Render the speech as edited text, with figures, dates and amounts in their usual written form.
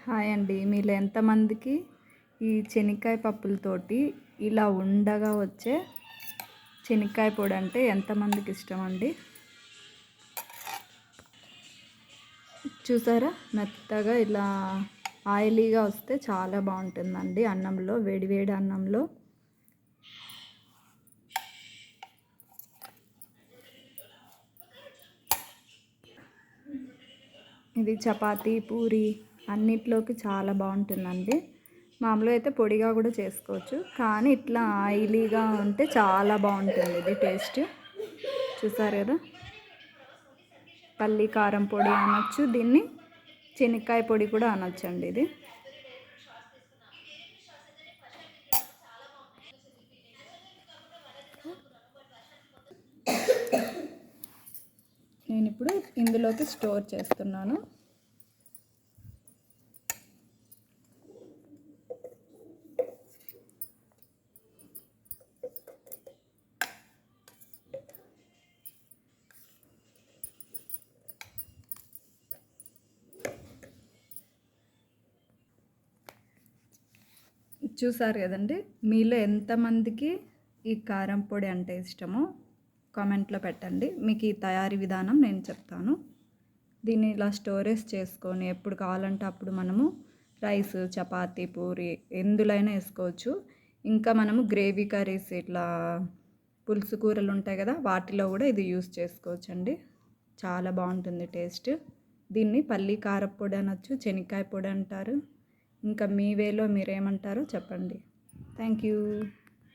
Hi అండి. మీలో ఎంతమందికి ఈ చెనిక్కాయ పప్పులతోటి ఇలా ఉండగా వచ్చే చెనిక్కాయ పొడి అంటే ఎంతమందికి ఇష్టం అండి? చూసారా, మెత్తగా ఇలా ఆయిలీగా వస్తే చాలా బాగుంటుందండి అన్నంలో, వేడివేడి అన్నంలో. ఇది చపాతీ, పూరి అన్నిట్లోకి చాలా బాగుంటుందండి. మామూలుగా అయితే పొడిగా కూడా చేసుకోవచ్చు, కానీ ఇట్లా ఆయిలీగా ఉంటే చాలా బాగుంటుంది ఇది టేస్ట్. చూసారు కదా, పల్లి కారం పొడి అనొచ్చు, దీన్ని చెనిక్కాయ పొడి కూడా అనొచ్చండి. ఇది నేను ఇప్పుడు ఇందులోకి స్టోర్ చేస్తున్నాను. చూసారు కదండి, మీలో ఎంతమందికి ఈ కారం పొడి అంటే ఇష్టమో కామెంట్లో పెట్టండి. మీకు ఈ తయారీ విధానం నేను చెప్తాను. దీన్ని ఇలా స్టోరేజ్ చేసుకొని ఎప్పుడు కావాలంటే అప్పుడు మనము రైస్, చపాతీ, పూరి ఎందులైనా వేసుకోవచ్చు. ఇంకా మనము గ్రేవీ కర్రీస్, ఇట్లా పులుసు కూరలు ఉంటాయి కదా, వాటిలో కూడా ఇది యూస్ చేసుకోవచ్చండి. చాలా బాగుంటుంది టేస్ట్. దీన్ని పల్లి కారపొడి అనొచ్చు, చెనిక్కాయ పొడి అంటారు. ఇంకా మీ వేలో మీరేమంటారో చెప్పండి. Thank you.